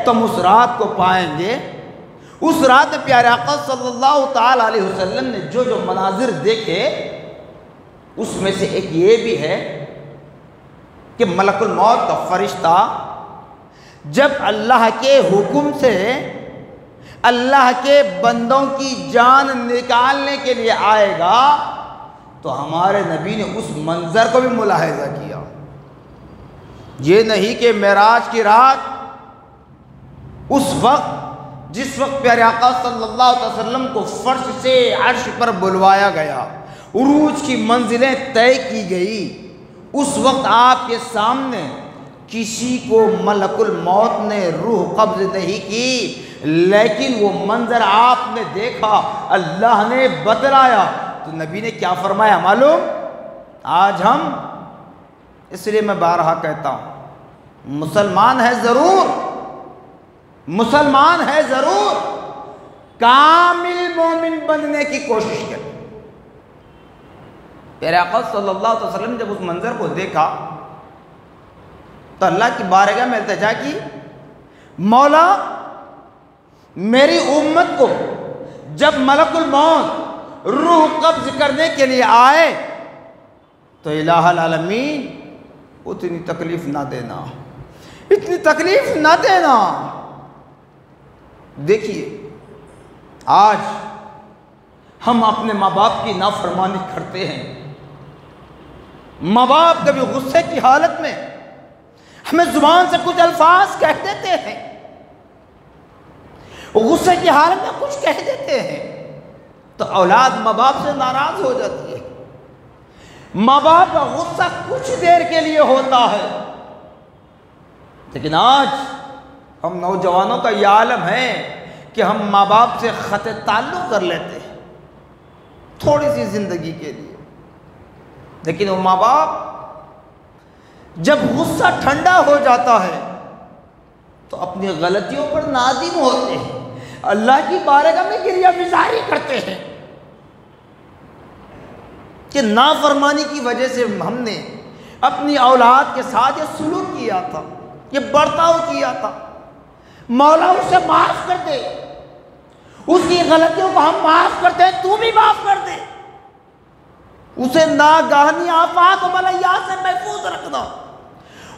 تو ہم اس رات کو پائیں گے۔ اس رات میں پیارے آقا صلی اللہ تعالیٰ علیہ وسلم نے جو جو مناظر دیکھے، اس میں سے ایک یہ بھی ہے کہ ملک الموت کا فرشتہ جب اللہ کے حکم سے اللہ کے بندوں کی جان نکالنے کے لیے آئے گا تو ہمارے نبی نے اس منظر کو بھی ملاحظہ کیا۔ یہ نہیں کہ معراج کی رات اس وقت جس وقت پیارے آقا صلی اللہ علیہ وسلم کو فرش سے عرش پر بلوایا گیا، عروج کی منزلیں طے کی گئی، اس وقت آپ کے سامنے کسی کو ملک الموت نے روح قبض نہیں کی، لیکن وہ منظر آپ نے دیکھا، اللہ نے بتلایا تو نبی نے کیا فرمایا معلوم؟ آج ہم، اس لیے میں بارہا کہتا ہوں، مسلمان ہے ضرور، مسلمان ہے ضرور، کامل مومن بننے کی کوشش کریں۔ پیارے آقا صلی اللہ علیہ وسلم نے جب اس منظر کو دیکھا تو اللہ کی بارگاہ میں التجا کی، مولا میری امت کو جب ملک الموت روح قبض کرنے کے لیے آئے تو الہ العالمین اتنی تکلیف نہ دینا، اتنی تکلیف نہ دینا۔ دیکھیے آج ہم اپنے ماں باپ کی نافرمانی کرتے ہیں، ماں باپ کبھی غصے کی حالت میں ہمیں زبان سے کچھ الفاظ کہہ دیتے ہیں، غصے کی حالت میں کچھ کہہ دیتے ہیں تو اولاد ماں باپ سے ناراض ہو جاتی ہے۔ ماں باپ کا غصہ کچھ دیر کے لیے ہوتا ہے، لیکن آج ہم نوجوانوں کا یہ عالم ہے کہ ہم ماں باپ سے خط تعلق کر لیتے ہیں تھوڑی سی زندگی کے لیے، لیکن وہ ماں باپ جب غصہ ٹھنڈا ہو جاتا ہے تو اپنی غلطیوں پر نادم ہوتے ہیں، اللہ کی بارگاہ میں گریہ گزاری کرتے ہیں کہ نافرمانی کی وجہ سے ہم نے اپنی اولاد کے ساتھ یہ سلوک کیا تھا، یہ برتاؤ کیا تھا، مولا اسے معاف کر دے، اس کی غلطیوں کو ہم معاف کرتے ہیں، تو بھی معاف کر دے، اسے ناگہانی آفات و بلیات سے محفوظ رکھنا،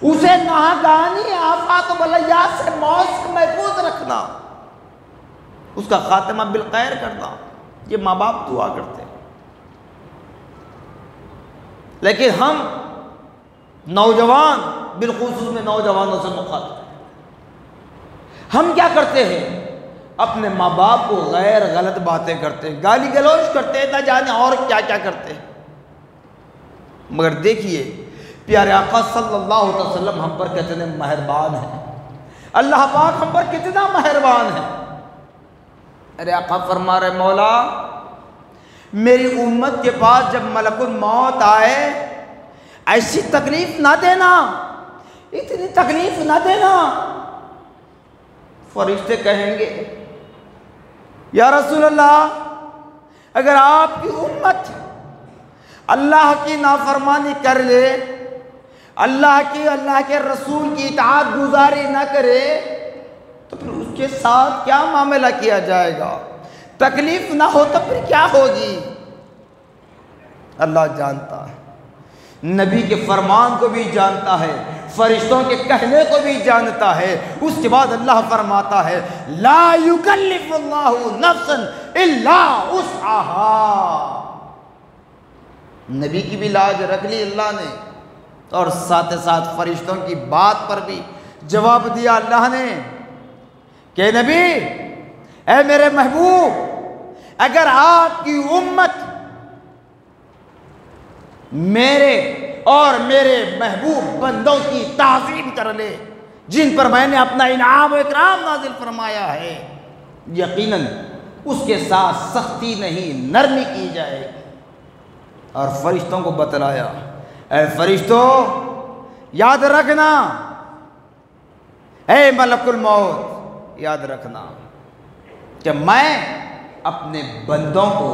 اسے ناگہانی آفات و بلیات سے موت سے محفوظ رکھنا، اس کا خاتمہ بالخیر کرنا۔ یہ ماں باپ دعا کرتے ہیں، لیکن ہم نوجوان، بالخصوص میں نوجوانوں سے مخاطب، ہم کیا کرتے ہیں؟ اپنے ماں باپ کو غیر غلط باتیں کرتے ہیں، گالی گلوچ کرتے ہیں، نہ جانے اور کیا کیا کرتے ہیں۔ مگر دیکھیے پیارے آقا صلی اللہ علیہ وسلم ہم پر کتنے مہربان ہیں، اللہ پاک ہم پر کتنا مہربان ہے۔ ارے آقا فرما رہے مولا میری امت کے پاس جب ملک الموت آئے ایسی تکلیف نہ دینا، اتنی تکلیف نہ دینا۔ فرشتے کہیں گے یا رسول اللہ اگر آپ کی امت اللہ کی نافرمانی کر لے، اللہ کے رسول کی اطاعت گزاری نہ کرے تو پھر اس کے ساتھ کیا معاملہ کیا جائے گا؟ تکلیف نہ ہو تو پھر کیا ہوگی؟ اللہ جانتا ہے، نبی کے فرمان کو بھی جانتا ہے، فرشتوں کے کہنے کو بھی جانتا ہے۔ اس کے بعد اللہ فرماتا ہے لا یکلف اللہ نفسا الا وسعها۔ نبی کی بھی لاج رکھ لی اللہ نے، اور ساتھ ساتھ فرشتوں کی بات پر بھی جواب دیا اللہ نے کہ نبی اے میرے محبوب اگر آپ کی امت میرے اور میرے محبوب بندوں کی تعظیم کر لے جن پر میں نے اپنا انعام و اکرام نازل فرمایا ہے، یقیناً اس کے ساتھ سختی نہیں نرمی کی جائے گی۔ اور فرشتوں کو بتلایا اے فرشتوں یاد رکھنا، اے ملک الموت یاد رکھنا کہ میں اپنے بندوں کو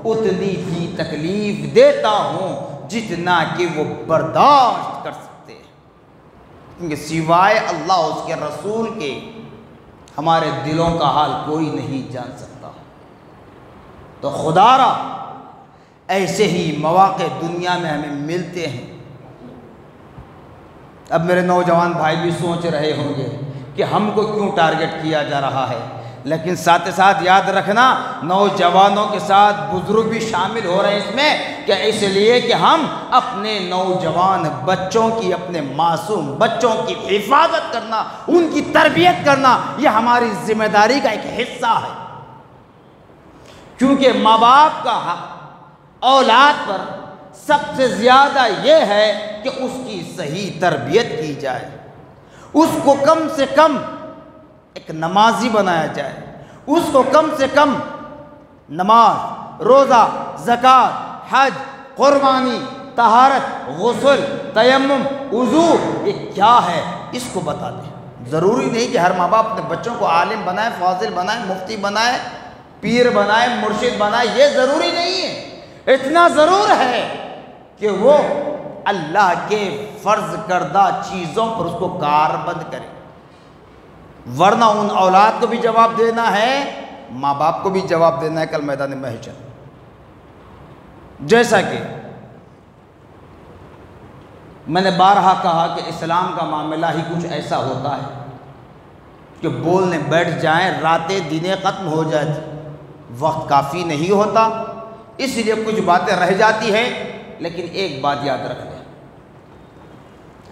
اتنی ہی تکلیف دیتا ہوں جتنا کہ وہ برداشت کر سکتے ہیں، کیونکہ سوائے اللہ اس کے رسول کے ہمارے دلوں کا حال کوئی نہیں جان سکتا۔ تو خدا را ایسے ہی مواقع دنیا میں ہمیں ملتے ہیں۔ اب میرے نوجوان بھائی بھی سوچ رہے ہوں گے کہ ہم کو کیوں ٹارگٹ کیا جا رہا ہے، لیکن ساتھ ساتھ یاد رکھنا نوجوانوں کے ساتھ بزرگ بھی شامل ہو رہے ہیں اس میں، کہ اس لیے کہ ہم اپنے نوجوان بچوں کی، اپنے معصوم بچوں کی حفاظت کرنا، ان کی تربیت کرنا، یہ ہماری ذمہ داری کا ایک حصہ ہے۔ کیونکہ ماں باپ کا حق اولاد پر سب سے زیادہ یہ ہے کہ اس کی صحیح تربیت کی جائے، اس کو کم سے کم ایک نمازی بنایا جائے، اس کو کم سے کم نماز، روزہ، زکوٰۃ، حج، قربانی، طہارت، غسل، تیمم، وضو یہ کیا ہے اس کو بتا دیں۔ ضروری نہیں کہ ہر ماں باپ اپنے بچوں کو عالم بنائے، فاضل بنائے، مفتی بنائے، پیر بنائے، مرشد بنائے، یہ ضروری نہیں ہے۔ اتنا ضرور ہے کہ وہ اللہ کے فرض کردہ چیزوں پر اس کو کاربند کرے، ورنہ ان اولاد کو بھی جواب دینا ہے، ماں باپ کو بھی جواب دینا ہے کل میدان محشر۔ جیسا کہ میں نے بارہا کہا کہ اسلام کا معاملہ ہی کچھ ایسا ہوتا ہے کہ بولنے بیٹھ جائیں راتیں دنیں ختم ہو جاتی، وقت کافی نہیں ہوتا، اس لیے کچھ باتیں رہ جاتی ہیں۔ لیکن ایک بات یاد رکھ لیں،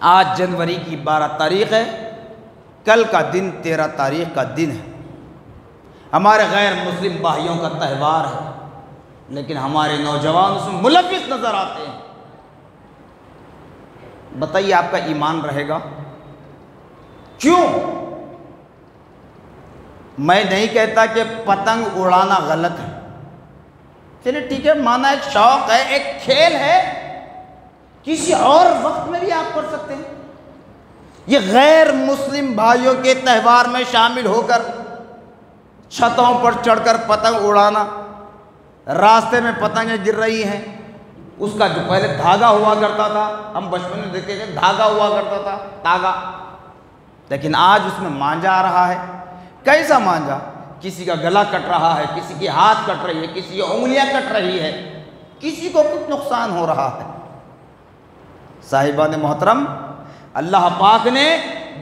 آج جنوری کی 12 تاریخ ہے، کل کا دن 13 تاریخ کا دن ہے، ہمارے غیر مسلم بھائیوں کا تہوار ہے، لیکن ہمارے نوجوان اس میں ملوث نظر آتے ہیں۔ بتائیے آپ کا ایمان رہے گا؟ کیوں؟ میں نہیں کہتا کہ پتنگ اڑانا غلط ہے، چلیے ٹھیک ہے، مانا ایک شوق ہے، ایک کھیل ہے، کسی اور وقت میں بھی آپ کر سکتے ہیں۔ یہ غیر مسلم بھائیوں کے تہوار میں شامل ہو کر چھتوں پر چڑھ کر پتنگ اڑانا، راستے میں پتنگیں گر رہی ہیں، اس کا جو پہلے دھاگا ہوا کرتا تھا، ہم بچپن میں دیکھتے تھے دھاگا ہوا کرتا تھا، تاگا، لیکن آج اس میں مانجا آ رہا ہے۔ کیسا مانجا؟ کسی کا گلا کٹ رہا ہے، کسی کی ہاتھ کٹ رہی ہے، کسی کی انگلیاں کٹ رہی ہے، کسی کو کچھ نقصان ہو رہا ہے۔ صاحبان محترم، اللہ پاک نے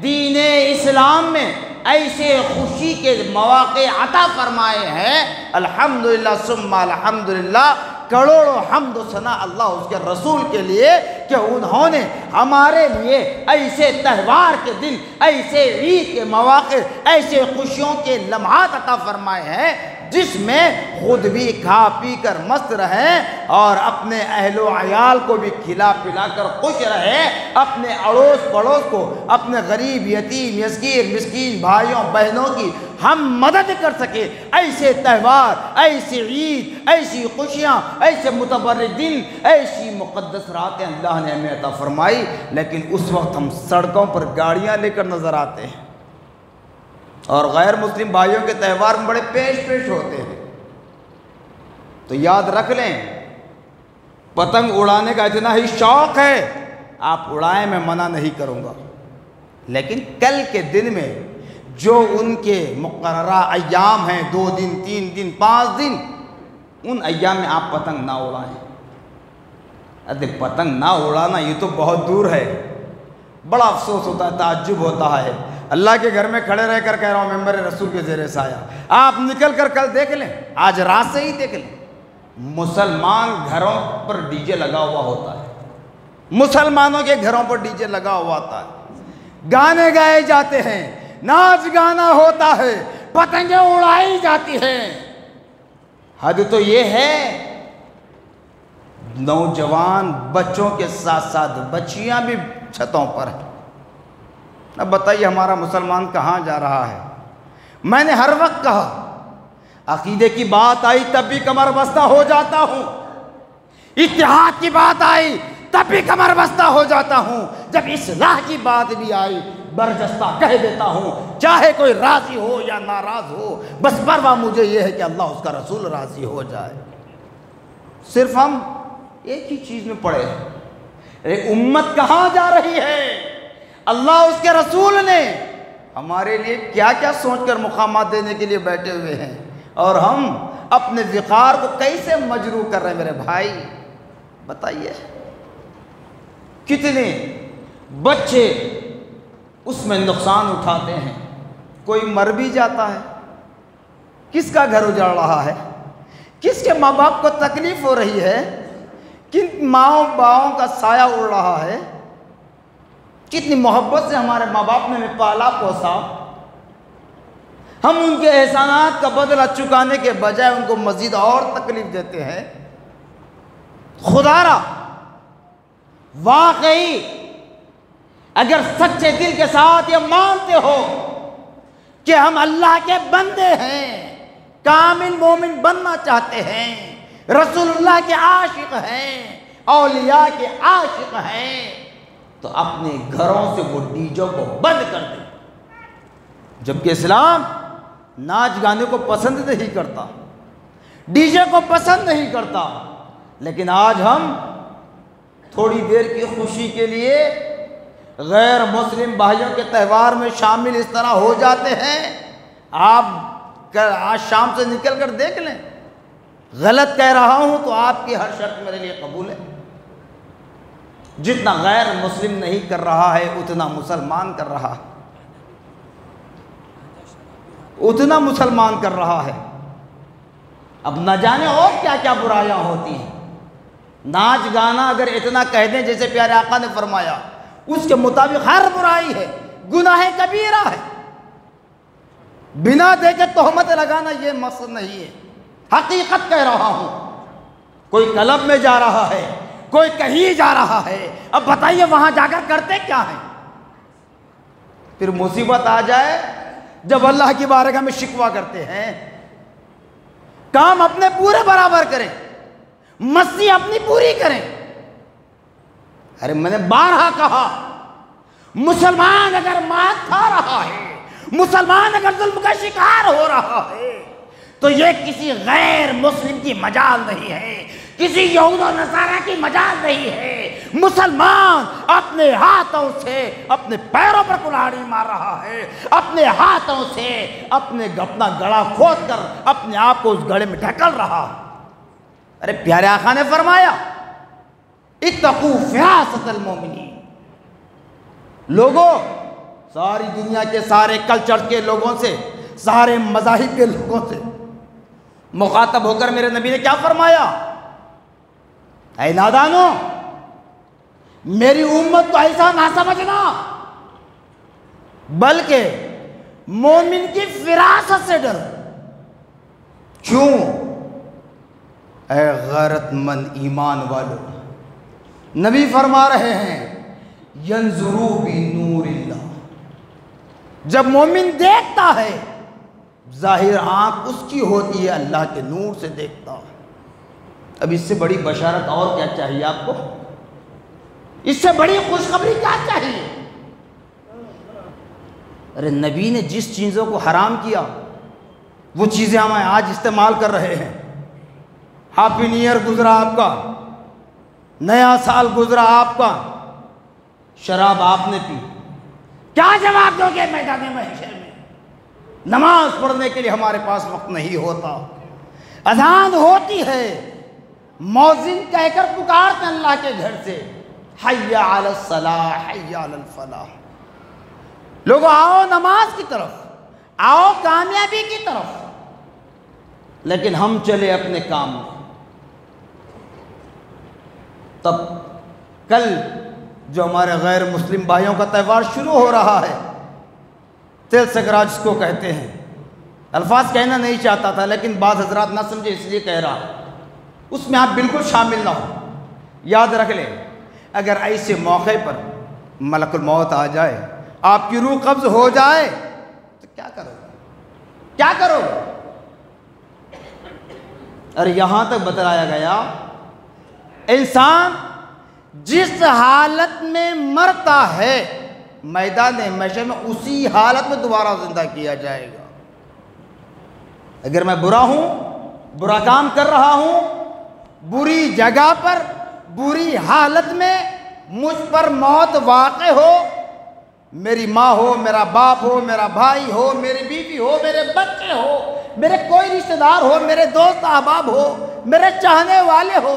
دین اسلام میں ایسے خوشی کے مواقع عطا فرمائے ہیں، الحمدللہ ثم الحمدللہ، کروڑوں حمد و ثنا اللہ اس کے رسول کے لیے کہ انہوں نے ہمارے لیے ایسے تہوار کے دن، ایسے عید کے مواقع، ایسے خوشیوں کے لمحات عطا فرمائے ہیں جس میں خود بھی کھا پی کر مست رہیں اور اپنے اہل و عیال کو بھی کھلا پلا کر خوش رہیں، اپنے اڑوس پڑوس کو، اپنے غریب، یتیم، مسکین بھائیوں بہنوں کی ہم مدد کر سکے۔ ایسے تہوار، ایسی عید، ایسی خوشیاں، ایسے متبرک دن، ایسی مقدس راتیں اللہ نے ہمیں عطا فرمائی، لیکن اس وقت ہم سڑکوں پر گاڑیاں لے کر نظر آتے ہیں اور غیر مسلم بھائیوں کے تہوار میں بڑے پیش ہوتے ہیں۔ تو یاد رکھ لیں، پتنگ اڑانے کا اتنا ہی شوق ہے، آپ اڑائیں، میں منع نہیں کروں گا، لیکن کل کے دن میں جو ان کے مقررہ ایام ہیں، 2 دن، 3 دن، 5 دن، ان ایام میں آپ پتنگ نہ اڑائیں۔ ارے پتنگ نہ اڑانا یہ تو بہت دور ہے، بڑا افسوس ہوتا ہے، تعجب ہوتا ہے۔ اللہ کے گھر میں کھڑے رہ کر کہہ رہا ہوں، ممبر رسول کے زیر سایہ، آپ نکل کر کل دیکھ لیں، آج رات سے ہی دیکھ لیں، مسلمان گھروں پر ڈی جے لگا ہوا ہوتا ہے، مسلمانوں کے گھروں پر ڈی جے لگا ہوا ہوتا ہے، گانے گائے جاتے ہیں، ناچ گانا ہوتا ہے، پتنگیں اڑائی جاتی ہیں۔ حد تو یہ ہے، نوجوان بچوں کے ساتھ ساتھ بچیاں بھی چھتوں پر ہیں۔ اب بتائیے ہمارا مسلمان کہاں جا رہا ہے؟ میں نے ہر وقت کہا، عقیدے کی بات آئی تب بھی کمر بستہ ہو جاتا ہوں، اتحاد کی بات آئی تب بھی کمر بستہ ہو جاتا ہوں، جب اصلاح کی بات بھی آئی برجستہ کہہ دیتا ہوں، چاہے کوئی راضی ہو یا ناراض ہو، بس پرواہ مجھے یہ ہے کہ اللہ اس کا رسول راضی ہو جائے۔ صرف ہم ایک ہی چیز میں پڑے ہیں، امت کہاں جا رہی ہے؟ اللہ اس کے رسول نے ہمارے لیے کیا کیا سوچ کر مقامات دینے کے لیے بیٹھے ہوئے ہیں، اور ہم اپنے وقار کو کیسے مجروح کر رہے ہیں میرے بھائی، بتائیے۔ کتنے بچے اس میں نقصان اٹھاتے ہیں، کوئی مر بھی جاتا ہے، کس کا گھر اجڑ رہا ہے، کس کے ماں باپ کو تکلیف ہو رہی ہے، کن ماؤں باؤں کا سایہ اڑ رہا ہے۔ کتنی محبت سے ہمارے ماں باپ نے ہمیں پالا پوسا، ہم ان کے احسانات کا بدلہ چکانے کے بجائے ان کو مزید اور تکلیف دیتے ہیں۔ خدا را واقعی اگر سچے دل کے ساتھ یہ مانتے ہو کہ ہم اللہ کے بندے ہیں، کامل مومن بننا چاہتے ہیں، رسول اللہ کے عاشق ہیں، اولیاء کے عاشق ہیں، تو اپنے گھروں سے وہ ڈی جے کو بند کر دیں۔ جبکہ اسلام ناچ گانے کو پسند نہیں کرتا، ڈی جے کو پسند نہیں کرتا، لیکن آج ہم تھوڑی دیر کی خوشی کے لیے غیر مسلم بھائیوں کے تہوار میں شامل اس طرح ہو جاتے ہیں۔ آپ آج شام سے نکل کر دیکھ لیں، غلط کہہ رہا ہوں تو آپ کی ہر شرط میرے لیے قبول ہے۔ جتنا غیر مسلم نہیں کر رہا ہے اتنا مسلمان کر رہا ہے، اتنا مسلمان کر رہا ہے۔ اب نہ جانے اور کیا کیا برائیاں ہوتی ہیں۔ ناچ گانا اگر اتنا کہہ دیں جیسے پیارے آقا نے فرمایا، اس کے مطابق ہر برائی ہے، گناہ کبیرہ ہے۔ بنا دیکھے تہمت لگانا یہ مقصد نہیں ہے، حقیقت کہہ رہا ہوں۔ کوئی کلب میں جا رہا ہے، کوئی کہیں جا رہا ہے، اب بتائیے وہاں جا کر کرتے کیا ہیں؟ پھر مصیبت آ جائے جب اللہ کی بارگاہ میں شکوہ کرتے ہیں۔ کام اپنے پورے برابر کریں، مستی اپنی پوری کریں۔ ارے میں نے بارہا کہا، مسلمان اگر مار کھا رہا ہے، مسلمان اگر ظلم کا شکار ہو رہا ہے، تو یہ کسی غیر مسلم کی مجال نہیں ہے، کسی یہود و نصارہ کی مجال نہیں ہے۔ مسلمان اپنے ہاتھوں سے اپنے پیروں پر کلاڑی مار رہا ہے، اپنے ہاتھوں سے اپنا گڑھا کھود کر اپنے آپ کو اس گڑھے میں ڈھکل رہا ہے۔ ارے پیارے آقا نے فرمایا، اتقوا فراست المومنین۔ لوگوں، ساری دنیا کے سارے کلچر کے لوگوں سے، سارے مذاہب کے لوگوں سے مخاطب ہو کر میرے نبی نے کیا فرمایا؟ اے نادانو، میری امت کو ایسا نہ سمجھنا، بلکہ مومن کی فراست سے ڈر۔ کیوں؟ اے غیرت مند ایمان والو، نبی فرما رہے ہیں ینظروا بنور اللہ۔ جب مومن دیکھتا ہے، ظاہر آنکھ اس کی ہوتی ہے، اللہ کے نور سے دیکھتا ہے۔ اب اس سے بڑی بشارت اور کیا چاہیے آپ کو؟ اس سے بڑی خوشخبری کیا چاہیے؟ ارے نبی نے جس چیزوں کو حرام کیا وہ چیزیں ہم آج استعمال کر رہے ہیں۔ ہیپی نیو ایئر گزرا آپ کا، نیا سال گزرا آپ کا، شراب آپ نے پی، کیا جواب دو گے میدان محشر میں؟ نماز پڑھنے کے لیے ہمارے پاس وقت نہیں ہوتا، اذان ہوتی ہے، مؤذن کہہ کر پکارتے ہیں اللہ کے گھر سے، حی علی الصلاح حی علی الفلاح۔ لوگوں آؤ نماز کی طرف، آؤ کامیابی کی طرف، لیکن ہم چلے اپنے کام میں۔ تب کل جو ہمارے غیر مسلم بھائیوں کا تہوار شروع ہو رہا ہے، تل سکرا جس کو کہتے ہیں، الفاظ کہنا نہیں چاہتا تھا لیکن بعض حضرات نہ سمجھے اس لیے کہہ رہا، اس میں آپ بالکل شامل نہ ہو۔ یاد رکھ لیں، اگر ایسے موقع پر ملک الموت آ جائے، آپ کی روح قبض ہو جائے تو کیا کرو گے؟ کیا کرو گے؟ اور یہاں تک بتلایا گیا انسان جس حالت میں مرتا ہے میدان محشر میں اسی حالت میں دوبارہ زندہ کیا جائے گا۔ اگر میں برا ہوں، برا کام کر رہا ہوں، بری جگہ پر، بری حالت میں مجھ پر موت واقع ہو، میری ماں ہو، میرا باپ ہو، میرا بھائی ہو، میری بیوی ہو، میرے بچے ہو، میرے کوئی رشتہ دار ہو، میرے دوست احباب ہو، میرے چاہنے والے ہو،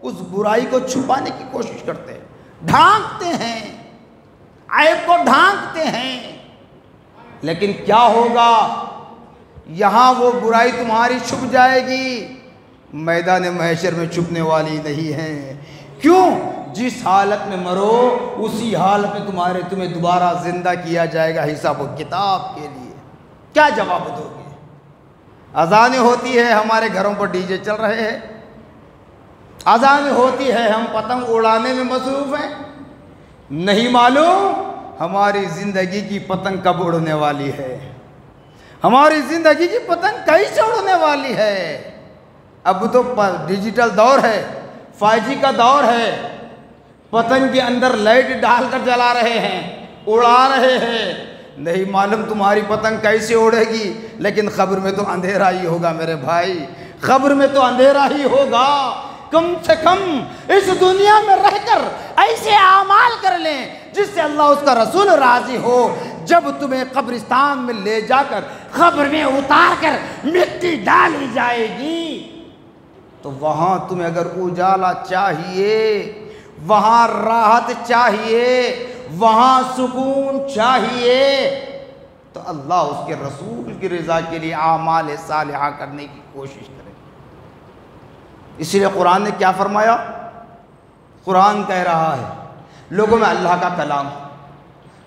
اس برائی کو چھپانے کی کوشش کرتے ہیں، ڈھانکتے ہیں، عیب کو ڈھانکتے ہیں۔ لیکن کیا ہوگا؟ یہاں وہ برائی تمہاری چھپ جائے گی، میدان محشر میں چھپنے والی نہیں ہے۔ کیوں؟ جس حالت میں مرو اسی حالت میں تمہیں دوبارہ زندہ کیا جائے گا حساب و کتاب کے لیے۔ کیا جواب دو گے؟ اذانیں ہوتی ہے، ہمارے گھروں پر ڈی جے چل رہے ہیں، اذانیں ہوتی ہے، ہم پتنگ اڑانے میں مصروف ہیں، نہیں معلوم ہماری زندگی کی پتنگ کب اڑنے والی ہے، ہماری زندگی کی پتنگ کیسے اڑنے والی ہے۔ اب تو ڈیجیٹل دور ہے، 5G کا دور ہے، پتنگ کے اندر لائٹ ڈال کر جلا رہے ہیں، اڑا رہے ہیں، نہیں معلوم تمہاری پتنگ کیسے اڑے گی، لیکن قبر میں تو اندھیرا ہی ہوگا میرے بھائی، قبر میں تو اندھیرا ہی ہوگا۔ کم سے کم اس دنیا میں رہ کر ایسے اعمال کر لیں جس سے اللہ اس کا رسول راضی ہو۔ جب تمہیں قبرستان میں لے جا کر قبر میں اتار کر مٹی ڈالی جائے گی تو وہاں تمہیں اگر اجالا چاہیے، وہاں راحت چاہیے، وہاں سکون چاہیے، تو اللہ اس کے رسول کی رضا کے لیے اعمال صالحہ کرنے کی کوشش کرے۔ اس لیے قرآن نے کیا فرمایا؟ قرآن کہہ رہا ہے لوگوں میں اللہ کا کلام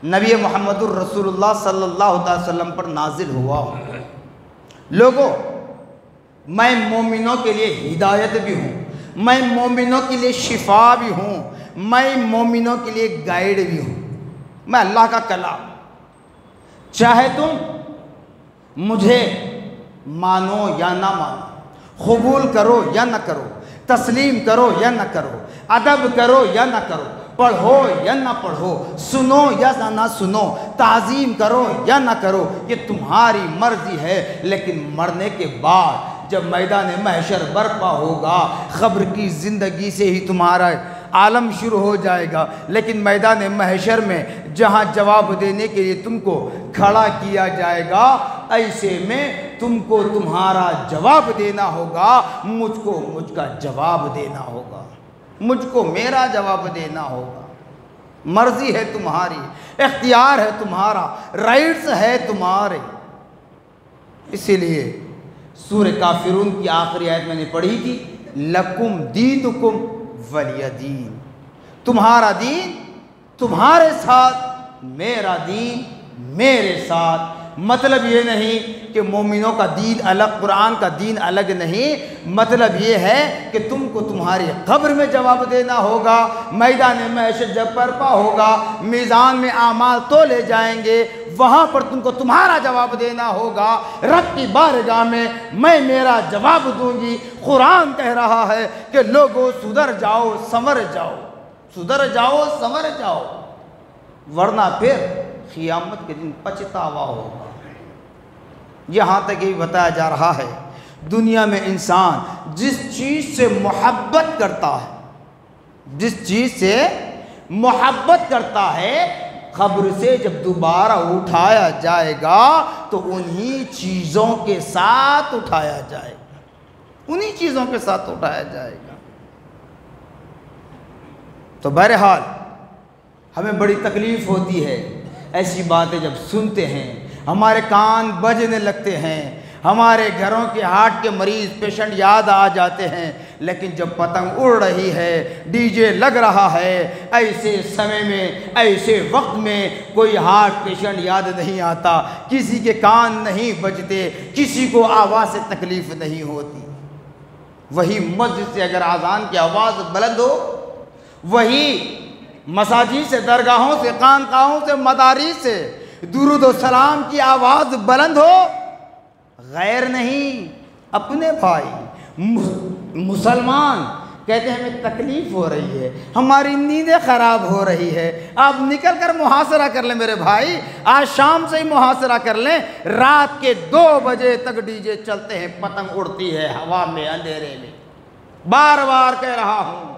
نبی محمد الرسول اللہ صلی اللہ علیہ وسلم پر نازل ہوا ہوں۔ لوگوں، میں مومنوں کے لیے ہدایت بھی ہوں، میں مومنوں کے لیے شفا بھی ہوں، میں مومنوں کے لیے گائیڈ بھی ہوں، میں اللہ کا کلام۔ چاہے تم مجھے مانو یا نہ مانو، قبول کرو یا نہ کرو، تسلیم کرو یا نہ کرو، ادب کرو یا نہ کرو، پڑھو یا نہ پڑھو، سنو یا نہ سنو، تعظیم کرو یا نہ کرو، یہ تمہاری مرضی ہے۔ لیکن مرنے کے بعد جب میدان محشر برپا ہوگا، قبر کی زندگی سے ہی تمہارا عالم شروع ہو جائے گا، لیکن میدان محشر میں جہاں جواب دینے کے لیے تم کو کھڑا کیا جائے گا، ایسے میں تم کو تمہارا جواب دینا ہوگا، مجھ کا جواب دینا ہوگا، مجھ کو میرا جواب دینا ہوگا۔ مرضی ہے تمہاری، اختیار ہے تمہارا، رائٹس ہے تمہارے۔ اسی لیے سورہ کافرون کی آخری آیت میں نے پڑھی تھی، لکم دینکم ولی دین، تمہارا دین تمہارے ساتھ، میرا دین میرے ساتھ۔ مطلب یہ نہیں کہ مومنوں کا دین الگ، قرآن کا دین الگ نہیں، مطلب یہ ہے کہ تم کو تمہاری قبر میں جواب دینا ہوگا، میدان محشر جب برپا ہوگا، میزان میں اعمال تولے جائیں گے، وہاں پر تم کو تمہارا جواب دینا ہوگا، رب کی بارگاہ میں میں میرا جواب دوں گی۔ قرآن کہہ رہا ہے کہ لوگوں سدھر جاؤ، سنور جاؤ، سدھر جاؤ، سنور جاؤ، ورنہ پھر قیامت کے دن پچھتاوا ہوگا۔ یہاں تک یہ بتایا جا رہا ہے دنیا میں انسان جس چیز سے محبت کرتا ہے، جس چیز سے محبت کرتا ہے، قبر سے جب دوبارہ اٹھایا جائے گا تو انہی چیزوں کے ساتھ اٹھایا جائے گا، انہی چیزوں کے ساتھ اٹھایا جائے گا۔ تو بہرحال ہمیں بڑی تکلیف ہوتی ہے ایسی باتیں جب سنتے ہیں، ہمارے کان بجنے لگتے ہیں، ہمارے گھروں کے ہارٹ کے مریض پیشنٹ یاد آ جاتے ہیں، لیکن جب پتنگ اڑ رہی ہے، ڈی جے لگ رہا ہے، ایسے سمے میں، ایسے وقت میں کوئی ہارٹ پیشنٹ یاد نہیں آتا، کسی کے کان نہیں بجتے، کسی کو آواز سے تکلیف نہیں ہوتی۔ وہی مسجد سے اگر اذان کی آواز بلند ہو، وہی مساجد سے، درگاہوں سے، خانقاہوں سے، مدارس سے درود و سلام کی آواز بلند ہو، غیر نہیں، اپنے بھائی مسلمان کہتے ہیں ہمیں تکلیف ہو رہی ہے، ہماری نیندیں خراب ہو رہی ہے، آپ نکل کر محاصرہ کر لیں میرے بھائی، آج شام سے ہی محاصرہ کر لیں، رات کے 2 بجے تک ڈی جے چلتے ہیں، پتنگ اڑتی ہے ہوا میں، اندھیرے میں۔ بار بار کہہ رہا ہوں،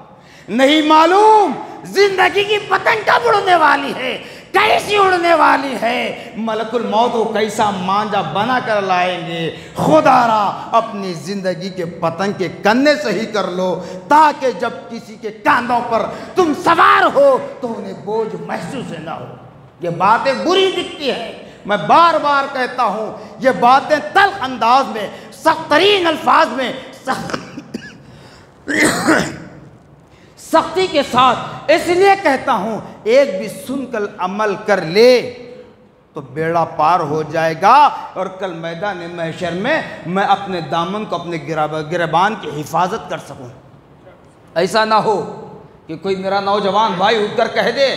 نہیں معلوم زندگی کی پتنگ کب اڑنے والی ہے، کیسی اڑنے والی ہے، ملک الموت کو کیسا مانجا بنا کر لائیں گے۔ خدا را اپنی زندگی کے پتنگ کے کنے سے ہی کر لو، تاکہ جب کسی کے کاندھوں پر تم سوار ہو تو انہیں بوجھ محسوس نہ ہو۔ یہ باتیں بری دکھتی ہیں، میں بار بار کہتا ہوں، یہ باتیں تلخ انداز میں، سخت ترین الفاظ میں، سختی کے ساتھ اس لیے کہتا ہوں، ایک بھی سن کر عمل کر لے تو بیڑا پار ہو جائے گا، اور کل میدان محشر میں میں اپنے دامن کو اپنے گریبان کی حفاظت کر سکوں۔ ایسا نہ ہو کہ کوئی میرا نوجوان بھائی اٹھ کر کہہ دے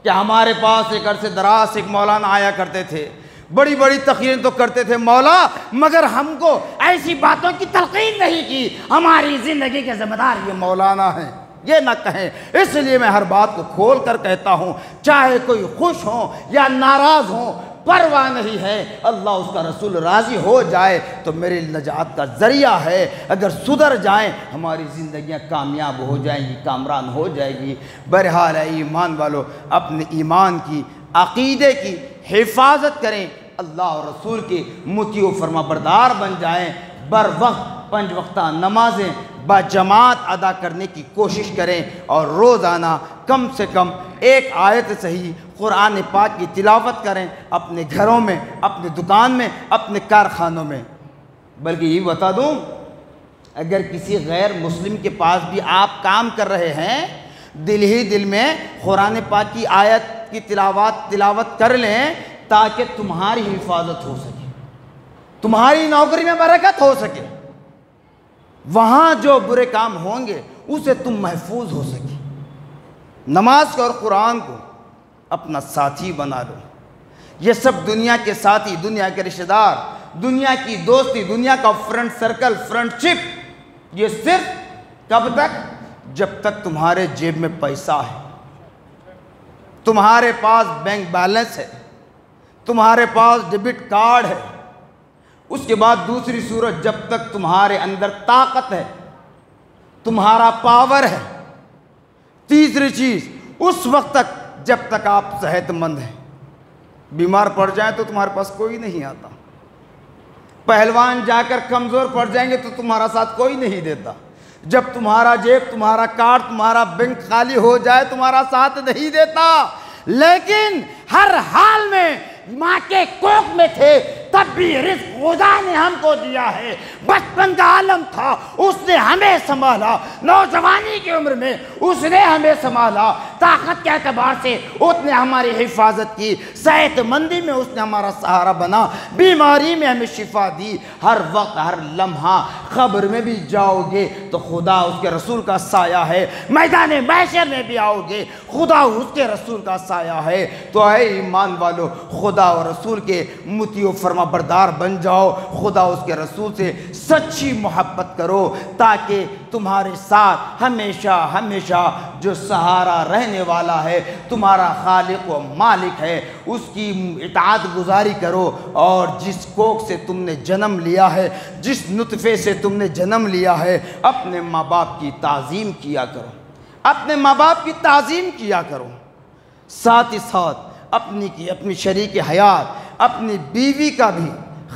کہ ہمارے پاس ایک عرصے دراز ایک مولانا آیا کرتے تھے، بڑی بڑی تقریریں تو کرتے تھے مولا، مگر ہم کو ایسی باتوں کی تلقین نہیں کی، ہماری زندگی کے ذمہ دار یہ مولانا ہیں۔ یہ نہ کہیں، اس لیے میں ہر بات کو کھول کر کہتا ہوں، چاہے کوئی خوش ہوں یا ناراض ہوں، پرواہ نہیں ہے، اللہ اس کا رسول راضی ہو جائے تو میری نجات کا ذریعہ ہے۔ اگر سدھر جائیں ہماری زندگیاں کامیاب ہو جائیں گی، کامران ہو جائے گی۔ بہرحال ہے ایمان والو، اپنے ایمان کی، عقیدے کی حفاظت کریں، اللہ اور رسول کی مطیع و فرما بردار بن جائیں، بر وقت 5 وقتہ نمازیں باجماعت ادا کرنے کی کوشش کریں، اور روزانہ کم سے کم ایک آیت صحیح قرآن پاک کی تلاوت کریں، اپنے گھروں میں، اپنے دکان میں، اپنے کارخانوں میں۔ بلکہ یہ بتا دوں، اگر کسی غیر مسلم کے پاس بھی آپ کام کر رہے ہیں، دل ہی دل میں قرآن پاک کی آیت کی تلاوت کر لیں، تاکہ تمہاری حفاظت ہو سکے، تمہاری نوکری میں برکت ہو سکے، وہاں جو برے کام ہوں گے اسے تم محفوظ ہو سکے۔ نماز کو اور قرآن کو اپنا ساتھی بنا لو۔ یہ سب دنیا کے ساتھی، دنیا کے رشتہ دار، دنیا کی دوستی، دنیا کا فرینڈ سرکل، فرینڈ شپ، یہ صرف کب تک؟ جب تک تمہارے جیب میں پیسہ ہے، تمہارے پاس بینک بیلنس ہے، تمہارے پاس ڈیبٹ کارڈ ہے۔ اس کے بعد دوسری صورت، جب تک تمہارے اندر طاقت ہے، تمہارا پاور ہے۔ تیسری چیز، اس وقت تک جب تک آپ صحت مند ہیں۔ بیمار پڑ جائیں تو تمہارے پاس کوئی نہیں آتا، پہلوان جا کر کمزور پڑ جائیں گے تو تمہارا ساتھ کوئی نہیں دیتا، جب تمہارا جیب، تمہارا کارڈ، تمہارا بینک خالی ہو جائے تمہارا ساتھ نہیں دیتا۔ لیکن ہر حال میں ماں کے کوکھ میں تھے تب بھی رزق خدا نے ہم کو دیا ہے۔ بچپن کا عالم تھا، اس نے ہمیں سنبھالا، نوجوانی کی عمر میں اس نے ہمیں سنبھالا، طاقت کے اعتبار سے اس نے ہماری حفاظت کی، صحت مندی میں اس نے ہمارا سہارا بنا، بیماری میں ہمیں شفا دی۔ ہر وقت، ہر لمحہ قبر میں بھی جاؤ گے تو خدا اس کے رسول کا سایہ ہے، میدان محشر میں بھی آؤ گے خدا اس کے رسول کا سایہ ہے۔ تو اے ایمان والو، خدا اور رسول کے مطیع و فرما بردار بن جاؤ، خدا اس کے رسول سے سچی محبت کرو، تاکہ تمہارے ساتھ ہمیشہ ہمیشہ جو سہارا رہنے والا ہے، تمہارا خالق و مالک ہے، اس کی اطاعت گزاری کرو، اور جس کوکھ سے تم نے جنم لیا ہے، جس نطفے سے تم نے جنم لیا ہے، اپنے ماں باپ کی تعظیم کیا کرو، اپنے ماں باپ کی تعظیم کیا کرو، ساتھ ہی ساتھ اپنی شریک حیات، اپنی بیوی کا بھی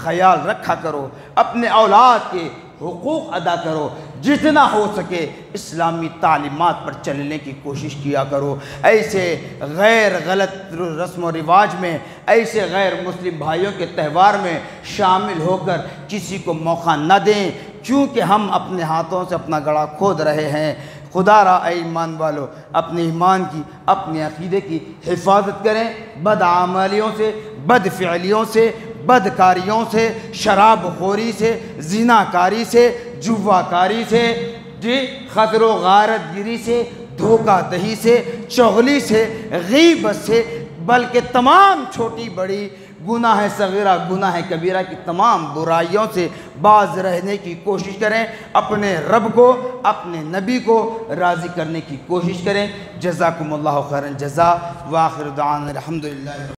خیال رکھا کرو، اپنے اولاد کے حقوق ادا کرو، جتنا ہو سکے اسلامی تعلیمات پر چلنے کی کوشش کیا کرو۔ ایسے غیر غلط رسم و رواج میں، ایسے غیر مسلم بھائیوں کے تہوار میں شامل ہو کر کسی کو موقع نہ دیں، کیونکہ ہم اپنے ہاتھوں سے اپنا گڑھا کھود رہے ہیں۔ خدا را اے ایمان والو، اپنے ایمان کی، اپنے عقیدے کی حفاظت کریں، بد عملیوں سے، بد فعلیوں سے، بدکاریوں سے، شراب خوری سے، زنا کاری سے، جوا کاری سے، خطر و غارت گیری سے، دھوکہ دہی سے، چغلی سے، غیبت سے، بلکہ تمام چھوٹی بڑی گناہ صغیرہ، گناہ کبیرہ کی تمام برائیوں سے باز رہنے کی کوشش کریں، اپنے رب کو، اپنے نبی کو راضی کرنے کی کوشش کریں۔ جزاکم اللہ خیرا جزا، وآخر دعوانا الحمدللہ۔